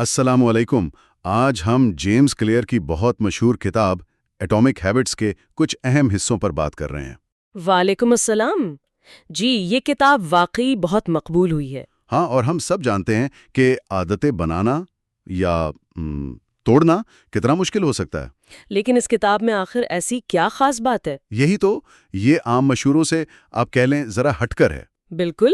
السلام علیکم۔ آج ہم جیمز کلیئر کی بہت مشہور کتاب ایٹامک ہیبٹس کے کچھ اہم حصوں پر بات کر رہے ہیں۔ وعلیکم السلام۔ جی، یہ کتاب واقعی بہت مقبول ہوئی ہے۔ ہاں، اور ہم سب جانتے ہیں کہ عادتیں بنانا یا توڑنا کتنا مشکل ہو سکتا ہے۔ لیکن اس کتاب میں آخر ایسی کیا خاص بات ہے؟ یہی تو، یہ عام مشہوروں سے آپ کہہ لیں ذرا ہٹ کر ہے۔ بالکل۔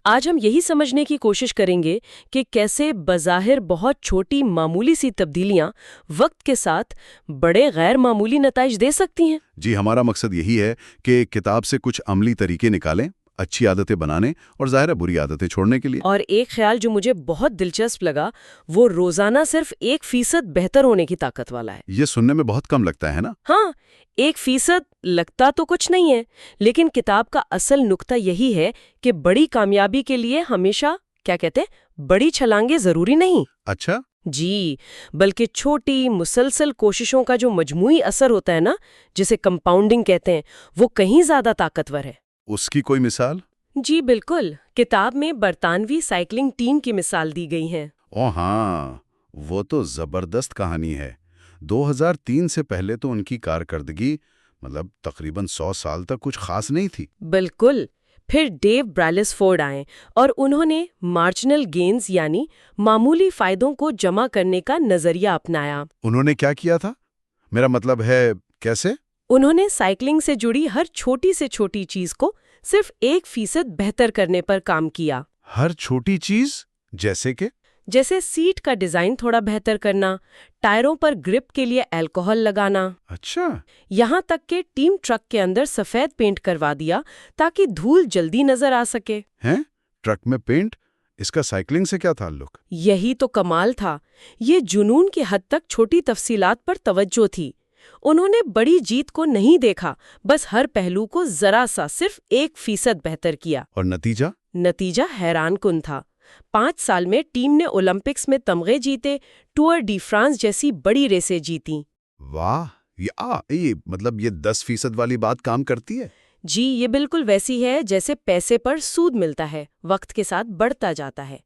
آج ہم یہی سمجھنے کی کوشش کریں گے کہ کیسے بظاہر بہت چھوٹی معمولی سی تبدیلیاں وقت کے ساتھ بڑے غیر معمولی نتائج دے سکتی ہیں۔ جی، ہمارا مقصد یہی ہے کہ کتاب سے کچھ عملی طریقے نکالیں، اچھی عادتیں بنانے اور ظاہر بری عادتیں چھوڑنے کے لیے۔ اور ایک خیال جو مجھے بہت دلچسپ لگا، وہ روزانہ صرف 1% بہتر ہونے کی طاقت والا ہے۔ یہ سننے میں بہت کم لگتا ہے نا؟ ہاں، 1% لگتا تو کچھ نہیں ہے، لیکن کتاب کا اصل نقطہ یہی ہے کہ بڑی کامیابی کے لیے ہمیشہ کیا کہتے ہیں، بڑی چھلانگیں ضروری نہیں۔ اچھا۔ جی، بلکہ چھوٹی مسلسل کوششوں کا جو مجموعی اثر ہوتا ہے نا، جسے کمپاؤنڈنگ کہتے ہیں، وہ کہیں زیادہ طاقتور ہے۔ اس کی کوئی مثال؟ جی بالکل، کتاب میں برطانوی سائیکلنگ ٹیم کی مثال دی گئی ہے۔ او ہاں، وہ تو زبردست کہانی ہے۔ 2003 سے پہلے تو ان کی کارکردگی تقریباً 100 سال تک کچھ خاص نہیں تھی۔ بالکل۔ پھر ڈیو برالیسفورڈ آئے اور انہوں نے مارجنل گینز یعنی معمولی فائدوں کو جمع کرنے کا نظریہ اپنایا۔ انہوں نے کیا کیا تھا؟ میرا مطلب ہے کیسے؟ انہوں نے سائیکلنگ سے جڑی ہر چھوٹی سے چھوٹی چیز کو صرف 1% بہتر کرنے پر کام کیا۔ ہر چھوٹی چیز؟ جیسے کہ؟ جیسے سیٹ کا ڈیزائن تھوڑا بہتر کرنا، ٹائروں پر گرپ کے لیے الکوہل لگانا۔ اچھا۔ یہاں تک کہ ٹیم ٹرک کے اندر سفید پینٹ کروا دیا تاکہ دھول جلدی نظر آ سکے۔ ہیں؟ ٹرک میں پینٹ؟ اس کا سائیکلنگ سے کیا تعلق؟ یہی تو کمال تھا۔ یہ جنون کی حد تک چھوٹی تفصیلات پر توجہ تھی۔ انہوں نے بڑی جیت کو نہیں دیکھا، بس ہر پہلو کو ذرا سا صرف 1% بہتر کیا۔ اور نتیجہ؟ نتیجہ حیران کن تھا۔ 5 سال میں ٹیم نے اولمپکس میں تمغے جیتے، ٹور ڈی فرانس جیسی بڑی ریسیں جیتیں۔ واہ، یہ 10% والی بات کام کرتی ہے؟ جی، یہ بالکل ویسی ہے جیسے پیسے پر سود ملتا ہے، وقت کے ساتھ بڑھتا جاتا ہے۔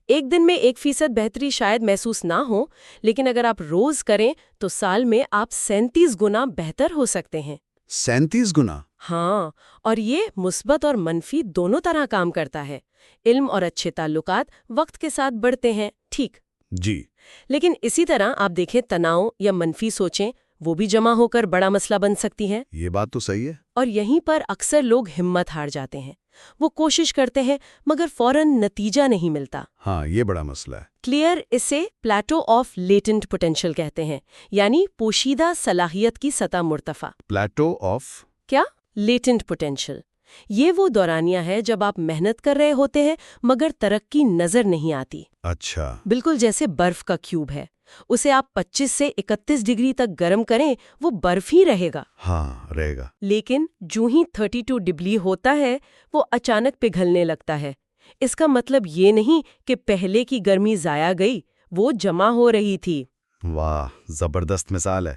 ایک دن میں 1% بہتری شاید محسوس نہ ہو، لیکن اگر آپ روز کریں تو سال میں آپ 37 گنا بہتر ہو سکتے ہیں۔ 37 گنا؟ ہاں، اور یہ مثبت اور منفی دونوں طرح کام کرتا ہے۔ علم اور اچھے تعلقات وقت کے ساتھ بڑھتے ہیں، ٹھیک؟ جی۔ لیکن اسی طرح آپ دیکھیں تناؤ یا منفی سوچیں، وہ بھی جمع ہو کر بڑا مسئلہ بن سکتی ہیں۔ یہ بات تو صحیح ہے۔ اور یہیں پر اکثر لوگ ہمت ہار جاتے ہیں۔ وہ کوشش کرتے ہیں مگر فوراً نتیجہ نہیں ملتا۔ ہاں، یہ بڑا مسئلہ ہے۔ کلیئر اسے پلیٹو آف لیٹنٹ پوٹینشل کہتے ہیں، یعنی پوشیدہ صلاحیت کی سطح مرتفع۔ پلیٹو آف کیا؟ Latent potential. یہ وہ دورانیہ ہے جب آپ محنت کر رہے ہوتے ہیں مگر ترقی نظر نہیں آتی۔ اچھا۔ بالکل جیسے برف کا کیوب ہے، اسے آپ 25 سے 31 ڈگری تک گرم کریں وہ برف ہی رہے گا۔ ہاں، رہے گا۔ لیکن جو ہی 32 ڈگری ہوتا ہے وہ اچانک پگھلنے لگتا ہے۔ اس کا مطلب یہ نہیں کہ پہلے کی گرمی ضائع گئی، وہ جمع ہو رہی تھی۔ واہ، زبردست مثال ہے۔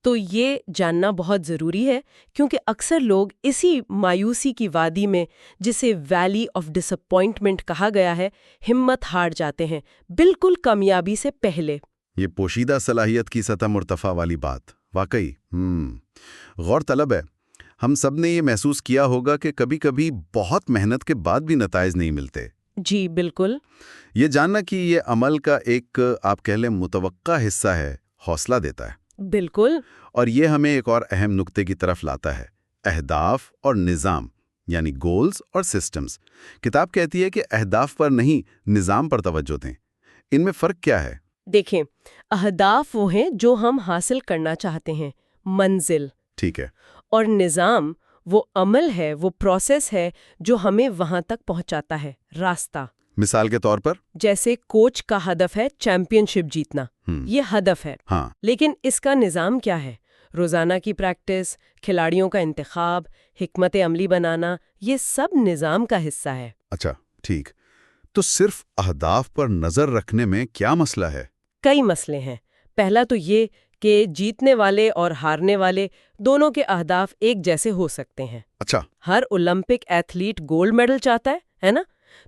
تو یہ جاننا بہت ضروری ہے کیونکہ اکثر لوگ اسی مایوسی کی وادی میں، جسے ویلی آف ڈس اپوائنٹمنٹ کہا گیا ہے، ہمت ہار جاتے ہیں بالکل کامیابی سے پہلے۔ یہ پوشیدہ صلاحیت کی سطح مرتفع والی بات واقعی غور طلب ہے۔ ہم سب نے یہ محسوس کیا ہوگا کہ کبھی کبھی بہت محنت کے بعد بھی نتائج نہیں ملتے۔ جی بالکل۔ یہ جاننا کہ یہ عمل کا ایک آپ کہہ لیں متوقع حصہ ہے، حوصلہ دیتا ہے۔ بالکل۔ اور یہ ہمیں ایک اور اہم نقطے کی طرف لاتا ہے، اہداف اور نظام، یعنی گولز اور سسٹمز۔ کتاب کہتی ہے کہ اہداف پر نہیں، نظام پر توجہ دیں۔ ان میں فرق کیا ہے؟ دیکھیں، اہداف وہ ہیں جو ہم حاصل کرنا چاہتے ہیں، منزل۔ ٹھیک ہے۔ اور نظام وہ عمل ہے، وہ پروسیس ہے جو ہمیں وہاں تک پہنچاتا ہے، راستہ۔ مثال کے طور پر؟ جیسے کوچ کا ہدف ہے چیمپئن شپ جیتنا، یہ ہدف ہے۔ ہاں۔ لیکن اس کا نظام کیا ہے؟ روزانہ کی پریکٹس، کھلاڑیوں کا انتخاب، حکمت عملی بنانا، یہ سب نظام کا حصہ ہے۔ اچھا، ٹھیک۔ تو صرف اہداف پر نظر رکھنے میں کیا مسئلہ ہے؟ کئی مسئلے ہیں۔ پہلا تو یہ کہ جیتنے والے اور ہارنے والے دونوں کے اہداف ایک جیسے ہو سکتے ہیں۔ اچھا۔ ہر اولمپک ایتھلیٹ گولڈ میڈل چاہتا ہے نا؟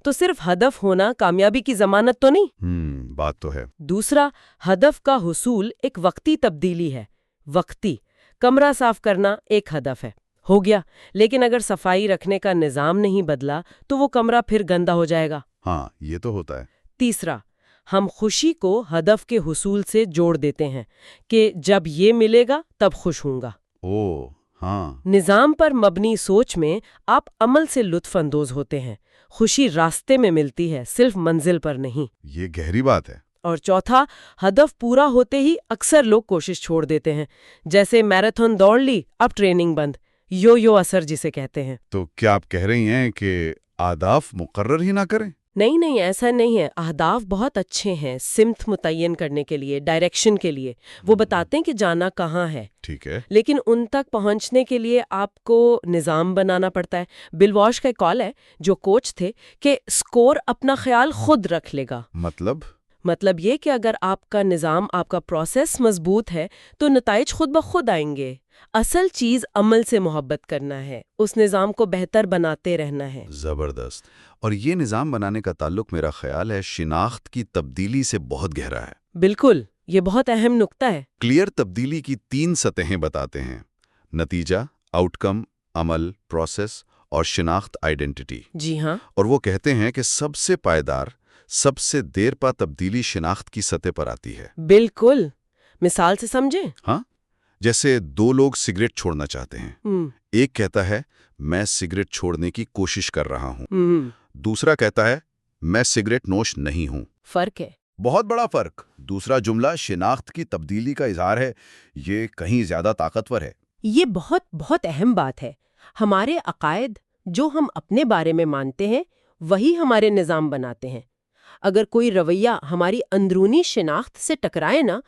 تو صرف ہدف ہونا کامیابی کی ضمانت تو نہیں۔ بات تو ہے۔ دوسرا، ہدف کا حصول ایک وقتی تبدیلی ہے۔ وقتی کمرہ صاف کرنا ایک ہدف ہے، ہو گیا، لیکن اگر صفائی رکھنے کا نظام نہیں بدلا تو وہ کمرہ پھر گندا ہو جائے گا۔ ہاں، یہ تو ہوتا ہے۔ تیسرا، ہم خوشی کو ہدف کے حصول سے جوڑ دیتے ہیں کہ جب یہ ملے گا تب خوش ہوں گا۔ ہاں، نظام پر مبنی سوچ میں آپ عمل سے لطف اندوز ہوتے ہیں، خوشی راستے میں ملتی ہے، صرف منزل پر نہیں۔ یہ گہری بات ہے۔ اور چوتھا، ہدف پورا ہوتے ہی اکثر لوگ کوشش چھوڑ دیتے ہیں، جیسے میراتھن دوڑ لی، اب ٹریننگ بند، یو اثر جسے کہتے ہیں۔ تو کیا آپ کہہ رہی ہیں کہ اہداف مقرر ہی نہ کریں؟ نہیں، ایسا نہیں ہے۔ اہداف بہت اچھے ہیں سمت متعین کرنے کے لیے، ڈائریکشن کے لیے، وہ بتاتے ہیں کہ جانا کہاں ہے۔ ٹھیک ہے۔ لیکن ان تک پہنچنے کے لیے آپ کو نظام بنانا پڑتا ہے۔ بل واش کا کال ہے، جو کوچ تھے، کہ اسکور اپنا خیال خود رکھ لے گا۔ مطلب یہ کہ اگر آپ کا نظام، آپ کا پروسیس مضبوط ہے تو نتائج خود بخود آئیں گے۔ اصل چیز عمل سے محبت کرنا ہے، اس نظام کو بہتر بناتے رہنا ہے۔ زبردست۔ اور یہ نظام بنانے کا تعلق میرا خیال ہے شناخت کی تبدیلی سے بہت گہرا ہے۔ بالکل، یہ بہت اہم نکتہ ہے۔ کلیئر تبدیلی کی 3 سطحیں بتاتے ہیں: نتیجہ، آؤٹ کم، عمل، پروسیس، اور شناخت، آئیڈینٹی۔ جی ہاں۔ اور وہ کہتے ہیں کہ سب سے پائیدار، سب سے دیر پا تبدیلی شناخت کی سطح پر آتی ہے۔ بالکل، مثال سے سمجھیں۔ ہاں، جیسے 2 لوگ سگریٹ چھوڑنا چاہتے ہیں۔ ایک کہتا ہے میں سگریٹ چھوڑنے کی کوشش کر رہا ہوں، دوسرا کہتا ہے میں سگریٹ نوش نہیں ہوں۔ فرق ہے، بہت بڑا فرق۔ دوسرا جملہ شناخت کی تبدیلی کا اظہار ہے، یہ کہیں زیادہ طاقتور ہے۔ یہ بہت اہم بات ہے۔ ہمارے عقائد، جو ہم اپنے بارے میں مانتے ہیں، وہی ہمارے نظام بناتے ہیں۔ اگر کوئی رویہ ہماری اندرونی شناخت سے ٹکرائے نا،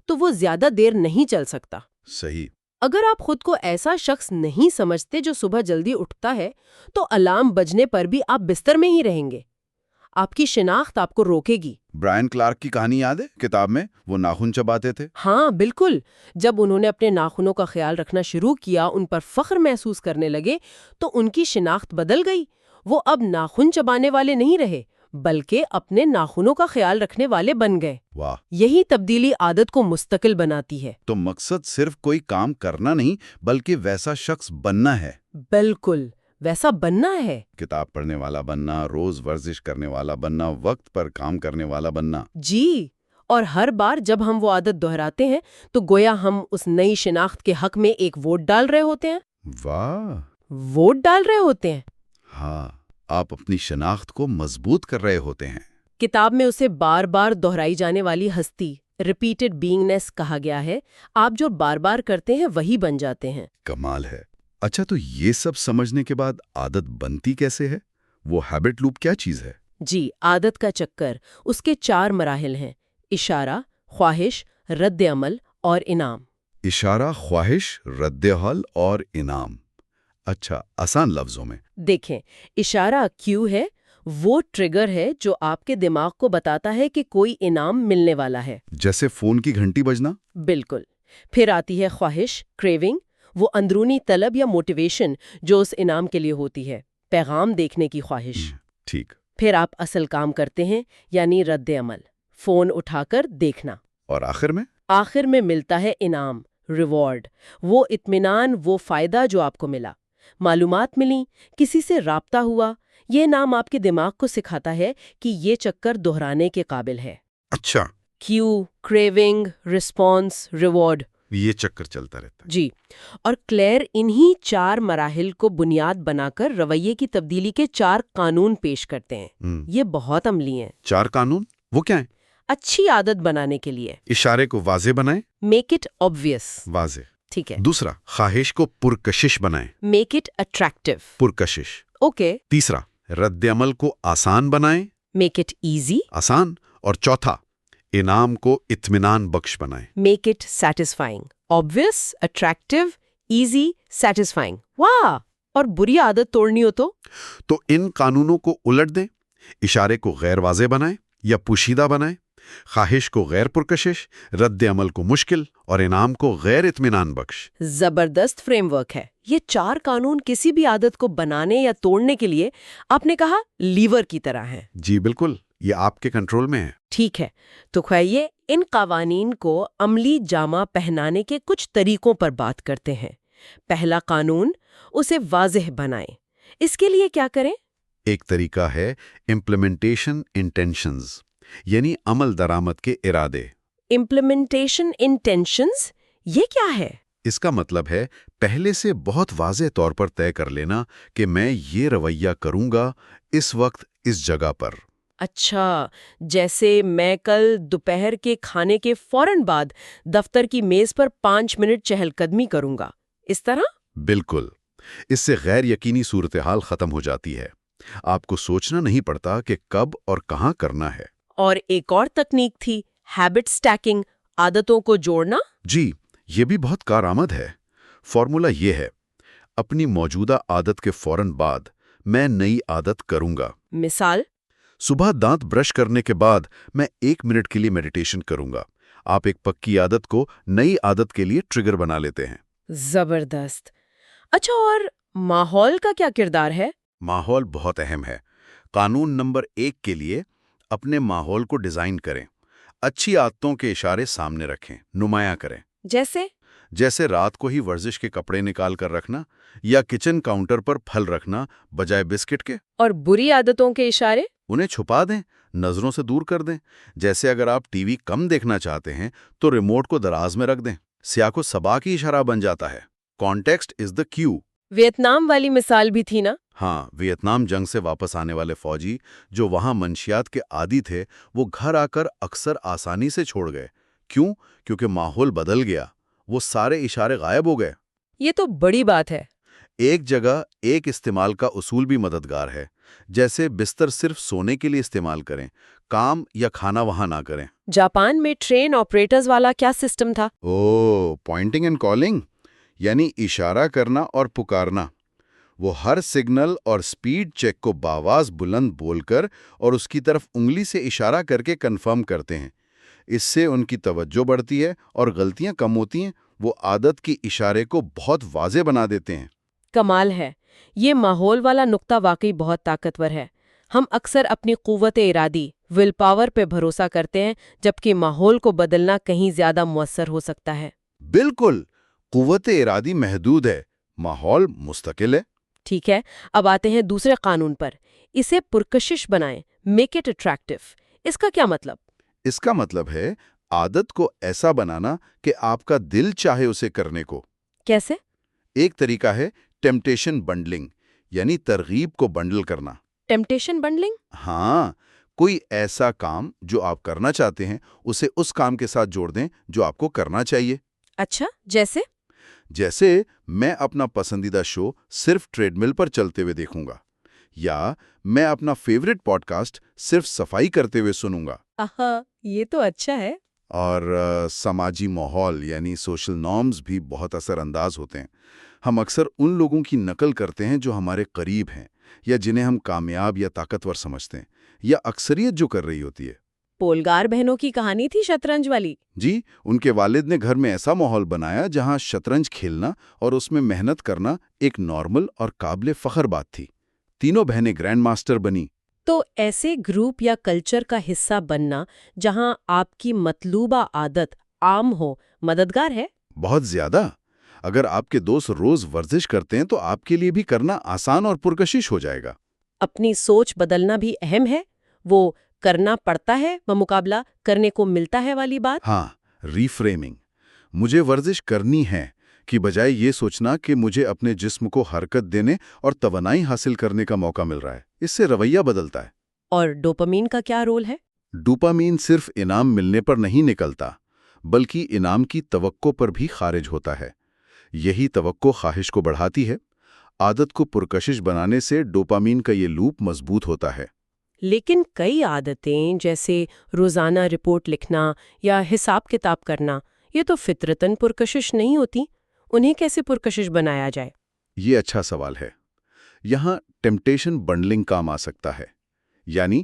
تو وہ زیادہ دیر نہیں چل سکتا۔ صحیح۔ اگر آپ خود کو ایسا شخص نہیں سمجھتے جو صبح جلدی اٹھتا ہے، تو الارم بجنے پر بھی آپ بستر میں ہی رہیں گے۔ آپ کی شناخت آپ کو روکے گی۔ برائن کلارک کی کہانی یاد ہے؟ کتاب میں وہ ناخن چباتے تھے۔ ہاں بالکل، جب انہوں نے اپنے ناخنوں کا خیال رکھنا شروع کیا، ان پر فخر محسوس کرنے لگے، تو ان کی شناخت بدل گئی۔ وہ اب ناخن چبانے والے نہیں رہے، بلکہ اپنے ناخنوں کا خیال رکھنے والے بن گئے۔ واہ! یہی تبدیلی عادت کو مستقل بناتی ہے۔ تو مقصد صرف کوئی کام کرنا نہیں، بلکہ ویسا شخص بننا ہے۔ بالکل، ویسا بننا ہے۔ کتاب پڑھنے والا بننا، روز ورزش کرنے والا بننا، وقت پر کام کرنے والا بننا۔ جی، اور ہر بار جب ہم وہ عادت دہراتے ہیں تو گویا ہم اس نئی شناخت کے حق میں ایک ووٹ ڈال رہے ہوتے ہیں۔ واہ! ووٹ ڈال رہے ہوتے ہیں۔ ہاں، آپ اپنی شناخت کو مضبوط کر رہے ہوتے ہیں۔ کتاب میں اسے بار بار دہرائی جانے والی ہستی، ریپیٹڈ بینگنیس کہا گیا ہے۔ آپ جو بار بار کرتے ہیں وہی بن جاتے ہیں۔ کمال ہے۔ اچھا، تو یہ سب سمجھنے کے بعد عادت بنتی کیسے ہے؟ وہ ہیبٹ لوپ کیا چیز ہے؟ جی، عادت کا چکر، اس کے 4 مراحل ہیں: اشارہ، خواہش، رد عمل اور انعام۔ اشارہ، خواہش، رد عمل اور انعام۔ اچھا، آسان لفظوں میں دیکھیں، اشارہ کیو ہے، وہ ٹریگر ہے جو آپ کے دماغ کو بتاتا ہے کہ کوئی انعام ملنے والا ہے، جیسے فون کی گھنٹی بجنا۔ بالکل۔ پھر آتی ہے خواہش، کریونگ، وہ اندرونی طلب یا موٹیویشن جو اس انعام کے لیے ہوتی ہے، پیغام دیکھنے کی خواہش۔ ٹھیک۔ پھر آپ اصل کام کرتے ہیں، یعنی رد عمل، فون اٹھا کر دیکھنا۔ اور آخر میں ملتا ہے انعام، ریوارڈ، وہ اطمینان، وہ فائدہ جو آپ کو ملا، معلومات ملیں، کسی سے رابطہ ہوا۔ یہ نام آپ کے دماغ کو سکھاتا ہے کہ یہ چکر دہرانے کے قابل ہے۔ اچھا، کیو، کریونگ، رسپانس، ریوارڈ، یہ چکر چلتا رہتا ہے۔ جی، اور کلیئر انہی 4 مراحل کو بنیاد بنا کر رویے کی تبدیلی کے 4 قانون پیش کرتے ہیں۔ یہ بہت عملی ہیں۔ 4 قانون وہ کیا ہیں؟ اچھی عادت بنانے کے لیے: اشارے کو واضح بنائیں۔ میک اٹ obvious، واضح، ٹھیک ہے۔ دوسرا، خواہش کو پرکشش بنائیں۔ میک اٹ attractive، پرکشش۔ اوکے۔ تیسرا، رد عمل کو آسان بنائیں۔ میک اٹ ایزی، آسان۔ اور چوتھا، انعام کو اطمینان بخش بنائیں۔ Make it satisfying، obvious، attractive، easy، satisfying۔ واہ! اور بری عادت توڑنی ہو تو ان قانونوں کو الٹ دیں، اشارے کو غیر واضح بنائیں یا پوشیدہ بنائیں، خواہش کو غیر پرکشش، رد عمل کو مشکل اور انعام کو غیر اطمینان بخش۔ زبردست فریم ورک ہے۔ یہ 4 قانون کسی بھی عادت کو بنانے یا توڑنے کے لیے آپ نے کہا لیور کی طرح ہیں۔ جی بالکل، یہ آپ کے کنٹرول میں ہے۔ ٹھیک ہے، تو کھائیے ان قوانین کو عملی جامہ پہنانے کے کچھ طریقوں پر بات کرتے ہیں۔ پہلا قانون، اسے واضح بنائیں۔ اس کے لیے کیا کریں؟ ایک طریقہ ہے امپلیمنٹیشن انٹینشنز، یعنی عمل درآمد کے ارادے۔ امپلیمنٹیشن انٹینشنز، یہ کیا ہے؟ اس کا مطلب ہے پہلے سے بہت واضح طور پر طے کر لینا کہ میں یہ رویہ کروں گا اس وقت اس جگہ پر۔ اچھا، جیسے میں کل دوپہر کے کھانے کے فوراً بعد دفتر کی میز پر 5 منٹ چہل قدمی کروں گا، اس طرح؟ بالکل، اس سے غیر یقینی صورتحال ختم ہو جاتی ہے۔ آپ کو سوچنا نہیں پڑتا کہ کب اور کہاں کرنا ہے۔ اور ایک اور تکنیک تھی، ہیبٹ سٹیکنگ، عادتوں کو جوڑنا۔ جی، یہ بھی بہت کارآمد ہے۔ فارمولا یہ ہے، اپنی موجودہ عادت کے فوراً بعد میں نئی عادت کروں گا۔ مثال؟ صبح دانت برش کرنے کے بعد میں 1 منٹ کے لیے میڈیٹیشن کروں گا۔ آپ ایک پکی عادت کو نئی عادت کے لیے ٹریگر بنا لیتے ہیں۔ زبردست۔ اچھا، اور ماحول کا کیا کردار ہے؟ ماحول بہت اہم ہے۔ قانون نمبر 1 کے لیے اپنے ماحول کو ڈیزائن کریں۔ اچھی عادتوں کے اشارے سامنے رکھیں، نمایاں کریں۔ جیسے رات کو ہی ورزش کے کپڑے نکال کر رکھنا یا کچن کاؤنٹر پر پھل رکھنا بجائے بسکٹ کے۔ اور بری عادتوں کے اشارے؟ انہیں چھپا دیں، نظروں سے دور کر دیں۔ جیسے اگر آپ ٹی وی کم دیکھنا چاہتے ہیں تو ریموٹ کو دراز میں رکھ دیں۔ سیاہ کو صبا کی اشارہ بن جاتا ہے۔ Context is the Q. Vietnam والی مثال بھی تھی نا؟ ہاں، ویتنام جنگ سے واپس آنے والے فوجی جو وہاں منشیات کے عادی تھے، وہ گھر آ کر اکثر آسانی سے چھوڑ گئے۔ کیوں؟ کیونکہ ماحول بدل گیا، وہ سارے اشارے غائب ہو گئے۔ یہ تو بڑی بات ہے۔ ایک جگہ ایک استعمال کا اصول بھی مددگار ہے، جیسے بستر صرف سونے کے لیے استعمال کریں، کام یا کھانا وہاں نہ کریں۔ جاپان میں ٹرین آپریٹرز والا کیا سسٹم تھا؟ پوائنٹنگ اینڈ کالنگ، یعنی اشارہ کرنا اور پکارنا۔ وہ ہر سگنل اور سپیڈ چیک کو باواز بلند بول کر اور اس کی طرف انگلی سے اشارہ کر کے کنفرم کرتے ہیں۔ اس سے ان کی توجہ بڑھتی ہے اور غلطیاں کم ہوتی ہیں۔ وہ عادت کی اشارے کو بہت واضح بنا دیتے ہیں۔ کمال ہے، یہ ماحول والا نقطہ واقعی بہت طاقتور ہے۔ ہم اکثر اپنی قوت ارادی، ول پاور پہ بھروسہ کرتے ہیں، جبکہ ماحول کو بدلنا کہیں زیادہ مؤثر ہو سکتا ہے۔ بالکل، قوت ارادی محدود ہے، ماحول مستقل ہے۔ ٹھیک ہے، اب آتے ہیں دوسرے قانون پر، اسے پرکشش بنائیں، میک اٹ اٹریکٹیو۔ اس کا کیا مطلب؟ اس کا مطلب ہے عادت کو ایسا بنانا کہ آپ کا دل چاہے اسے کرنے کو۔ کیسے؟ ایک طریقہ ہے ٹیمپٹیشن بنڈلنگ، یعنی ترغیب کو بنڈل کرنا۔ Temptation bundling? ہاں، کوئی ایسا کام جو آپ کرنا چاہتے ہیں اسے اس کام کے ساتھ جوڑ دیں جو آپ کو کرنا چاہیے۔ اچھا، جیسے میں اپنا پسندیدہ شو صرف ٹریڈ مل پر چلتے ہوئے دیکھوں گا، یا میں اپنا فیوریٹ پوڈ کاسٹ صرف صفائی کرتے ہوئے سنوں گا۔ یہ تو اچھا ہے۔ اور سماجی ماحول یعنی سوشل نارمز بھی بہت اثر انداز ہوتے ہیں۔ ہم اکثر ان لوگوں کی نقل کرتے ہیں جو ہمارے قریب ہیں یا جنہیں ہم کامیاب یا طاقتور سمجھتے ہیں، یا اکثریت جو کر رہی ہوتی ہے۔ پولگار بہنوں کی کہانی تھی شطرنج والی۔ جی، ان کے والد نے گھر میں ایسا ماحول بنایا جہاں شطرنج کھیلنا اور اس میں محنت کرنا ایک نارمل اور قابل فخر بات تھی۔ تینوں بہنیں گرینڈ ماسٹر بنی۔ تو ایسے گروپ یا کلچر کا حصہ بننا جہاں آپ کی مطلوبہ عادت عام ہو، مددگار ہے؟ بہت زیادہ۔ اگر آپ کے دوست روز ورزش کرتے ہیں تو آپ کے لیے بھی کرنا آسان اور پرکشش ہو جائے گا۔ اپنی سوچ بدلنا بھی اہم ہے، وہ کرنا پڑتا ہے بمقابلہ کرنے کو ملتا ہے والی بات۔ ہاں، ری فریمنگ، مجھے ورزش کرنی ہے کی بجائے یہ سوچنا کہ مجھے اپنے جسم کو حرکت دینے اور توانائی حاصل کرنے کا موقع مل رہا ہے۔ اس سے رویہ بدلتا ہے۔ اور ڈوپامین کا کیا رول ہے؟ ڈوپامین صرف انعام ملنے پر نہیں نکلتا، بلکہ انعام کی توقع پر بھی خارج ہوتا ہے۔ یہی توقع خواہش کو بڑھاتی ہے۔ عادت کو پرکشش بنانے سے ڈوپامین کا یہ لوپ مضبوط ہوتا ہے۔ لیکن کئی عادتیں جیسے روزانہ رپورٹ لکھنا یا حساب کتاب کرنا، یہ تو فطرتاً پرکشش نہیں ہوتی۔ انہیں کیسے پرکشش بنایا جائے؟ یہ اچھا سوال ہے۔ یہاں ٹیمپٹیشن بنڈلنگ کام آ سکتا ہے، یعنی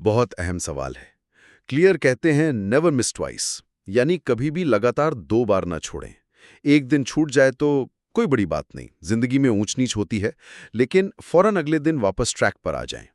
بہت اہم سوال ہے۔ کلیئر کہتے ہیں نیور مس ٹوائس، یعنی کبھی بھی لگاتار 2 بار نہ چھوڑیں۔ ایک دن چھوٹ جائے تو کوئی بڑی بات نہیں، زندگی میں اونچ نیچ ہوتی ہے، لیکن فوراً اگلے دن واپس ٹریک پر آ جائیں۔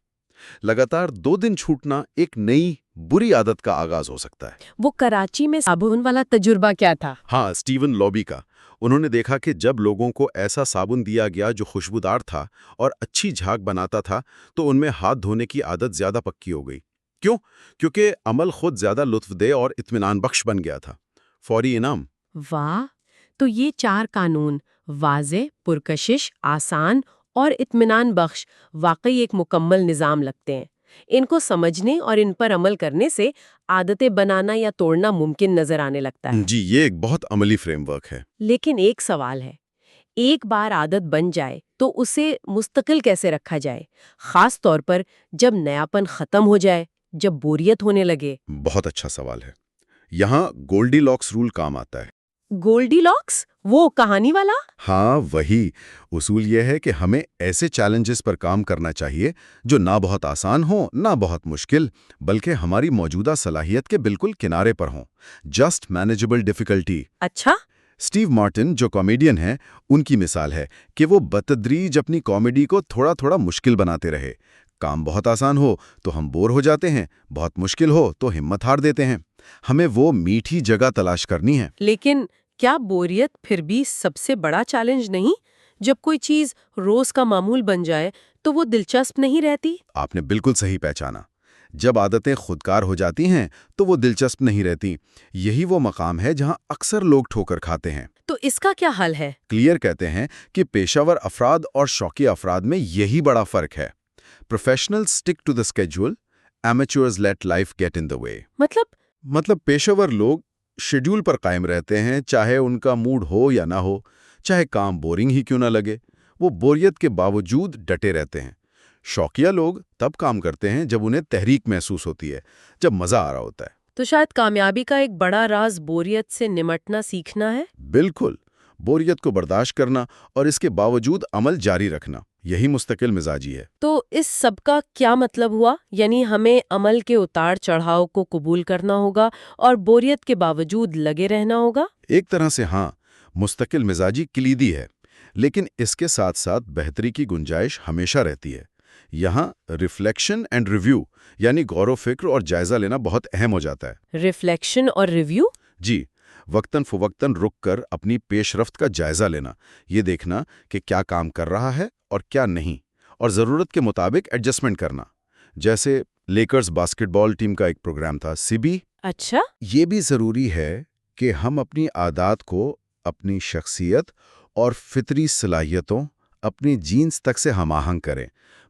لگاتار 2 دن چھوٹنا ایک نئی بری عادت کا آغاز ہو سکتا ہے۔ وہ کراچی میں صابن والا تجربہ کیا تھا؟ ہاں، اسٹیون لوبی کا۔ انہوں نے دیکھا کہ جب لوگوں کو ایسا صابن دیا گیا جو خوشبودار تھا اور اچھی جھاگ بناتا تھا تو ان میں ہاتھ دھونے کی عادت زیادہ پکی ہو گئی۔ کیوں؟ کیونکہ عمل خود زیادہ لطف دہ اور اطمینان بخش بن گیا تھا۔ فوری انعام۔ واہ! تو یہ 4 قانون واضح، پرکشش، آسان اور اطمینان بخش واقعی ایک مکمل نظام لگتے ہیں۔ ان کو سمجھنے اور ان پر عمل کرنے سے عادتیں بنانا یا توڑنا ممکن نظر آنے لگتا ہے۔ جی، یہ ایک بہت عملی فریم ورک ہے۔ لیکن ایک سوال ہے، ایک بار عادت بن جائے تو اسے مستقل کیسے رکھا جائے، خاص طور پر جب نیاپن ختم ہو جائے، جب بوریت ہونے لگے؟ بہت اچھا سوال ہے۔ یہاں گولڈی لاکس رول کام آتا ہے۔ گولڈی لاکس؟ وہ کہانی والا؟ ہاں، وہی۔ اصول یہ ہے کہ ہمیں ایسے چیلنجز پر کام کرنا چاہیے جو نہ بہت آسان ہوں نہ بہت مشکل، بلکہ ہماری موجودہ صلاحیت کے بالکل کنارے پر ہوں۔ Just manageable difficulty. اچھا۔ اسٹیو مارٹن جو کامیڈین ہیں، ان کی مثال ہے کہ وہ بتدریج اپنی کامیڈی کو تھوڑا تھوڑا مشکل بناتے رہے۔ کام بہت آسان ہو تو ہم بور ہو جاتے ہیں، بہت مشکل ہو تو ہمت ہار دیتے ہیں۔ ہمیں وہ میٹھی جگہ تلاش کرنی ہے۔ لیکن کیا بوریت پھر بھی سب سے بڑا چیلنج نہیں؟ جب کوئی چیز روز کا معمول بن جائے تو وہ دلچسپ نہیں رہتی؟ آپ نے بالکل صحیح پہچانا۔ جب عادتیں خودکار ہو جاتی ہیں تو وہ دلچسپ نہیں رہتی۔ یہی وہ مقام ہے جہاں اکثر لوگ ٹھوکر کھاتے ہیں۔ تو اس کا کیا حل ہے؟ کلیئر کہتے ہیں کہ پیشہ ور افراد اور شوقی افراد میں یہی بڑا فرق ہے۔ Professional stick to the schedule, amateurs let life get in the way. مطلب پیشہ ور لوگ شیڈول پر قائم رہتے ہیں، چاہے ان کا موڈ ہو یا نہ ہو، چاہے کام بورنگ ہی کیوں نہ لگے، وہ بوریت کے باوجود ڈٹے رہتے ہیں۔ شوقیہ لوگ تب کام کرتے ہیں جب انہیں تحریک محسوس ہوتی ہے، جب مزہ آ رہا ہوتا ہے۔ تو شاید کامیابی کا ایک بڑا راز بوریت سے نمٹنا سیکھنا ہے؟ بالکل، بوریت کو برداشت کرنا اور اس کے باوجود عمل جاری رکھنا، یہی مستقل مزاجی ہے۔ تو اس سب کا کیا مطلب ہوا؟ یعنی ہمیں عمل کے اتار چڑھاؤ کو قبول کرنا ہوگا اور بوریت کے باوجود لگے رہنا ہوگا؟ ایک طرح سے ہاں، مستقل مزاجی کلیدی ہے، لیکن اس کے ساتھ ساتھ بہتری کی گنجائش ہمیشہ رہتی ہے۔ یہاں ریفلیکشن اینڈ ریویو، یعنی غور و فکر اور جائزہ لینا بہت اہم ہو جاتا ہے۔ ریفلیکشن اور ریویو؟ جی، وقتاً فوقتاً رک کر اپنی پیش رفت کا جائزہ لینا، یہ دیکھنا کہ کیا کام کر رہا ہے اور کیا نہیں، اور ضرورت کے مطابق ایڈجسٹمنٹ کرنا۔ جیسے لیکرز باسکٹ بال ٹیم کا ایک پروگرام تھا، سیبی۔ اچھا۔ یہ بھی ضروری ہے کہ ہم اپنی عادات کو اپنی شخصیت اور فطری صلاحیتوں، اپنی جینز تک سے ہم آہنگ کریں۔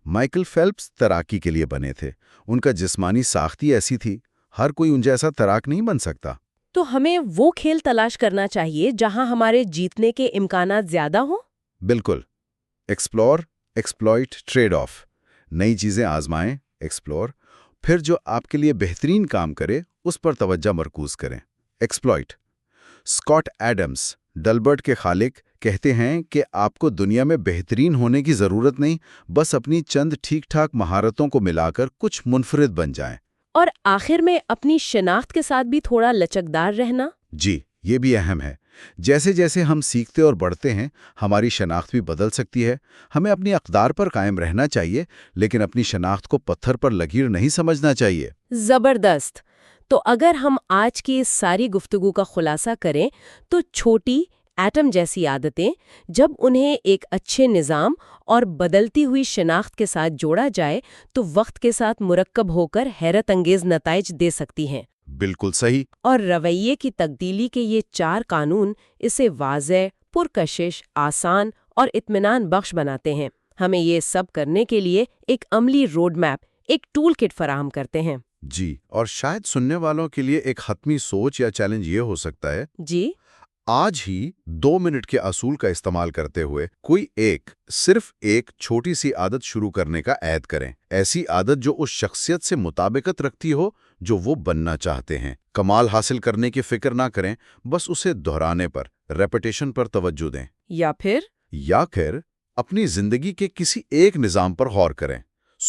مائیکل فیلپس تیراکی کے لیے بنے تھے۔ ان کا جسمانی ساختی ایسی تھی، ہر کوئی ان جیسا تیراک نہیں بن سکتا۔ تو ہمیں وہ کھیل تلاش کرنا چاہیے جہاں ہمارے جیتنے کے امکانات زیادہ ہوں؟ بالکل۔ Explore, exploit, trade off. نئی چیزیں آزمائیں، ایکسپلور، پھر جو آپ کے لیے بہترین کام کرے اس پر توجہ مرکوز کریں، ایکسپلوئٹ۔ اسکاٹ ایڈمز، ڈلبرٹ کے خالق، کہتے ہیں کہ آپ کو دنیا میں بہترین ہونے کی ضرورت نہیں، بس اپنی چند ٹھیک ٹھاک مہارتوں کو ملا کر کچھ منفرد بن جائیں۔ اور آخر میں اپنی شناخت کے ساتھ بھی تھوڑا لچکدار رہنا؟ جی، یہ بھی اہم ہے۔ جیسے جیسے ہم سیکھتے اور بڑھتے ہیں، ہماری شناخت بھی بدل سکتی ہے۔ ہمیں اپنی اقدار پر قائم رہنا چاہیے، لیکن اپنی شناخت کو پتھر پر لکیر نہیں سمجھنا چاہیے۔ زبردست۔ تو اگر ہم آج کی اس ساری گفتگو کا خلاصہ کریں تو چھوٹی ایٹم جیسی عادتیں جب انہیں ایک اچھے نظام اور بدلتی ہوئی شناخت کے ساتھ جوڑا جائے تو وقت کے ساتھ مرکب ہو کر حیرت انگیز نتائج دے سکتی ہیں۔ بالکل صحیح۔ اور رویے کی تبدیلی کے یہ 4 قانون اسے واضح، پرکشش، آسان اور اطمینان بخش بناتے ہیں۔ ہمیں یہ سب کرنے کے لیے ایک عملی روڈ میپ، ایک ٹول کٹ فراہم کرتے ہیں۔ جی، اور شاید سننے والوں کے لیے ایک حتمی سوچ یا چیلنج یہ ہو سکتا ہے، جی، آج ہی 2 منٹ کے اصول کا استعمال کرتے ہوئے کوئی صرف ایک چھوٹی سی عادت شروع کرنے کا عہد کریں۔ ایسی عادت جو اس شخصیت سے مطابقت رکھتی ہو جو وہ بننا چاہتے ہیں۔ کمال حاصل کرنے کی فکر نہ کریں، بس اسے دہرانے پر، ریپیٹیشن پر توجہ دیں۔ یا پھر اپنی زندگی کے کسی ایک نظام پر غور کریں۔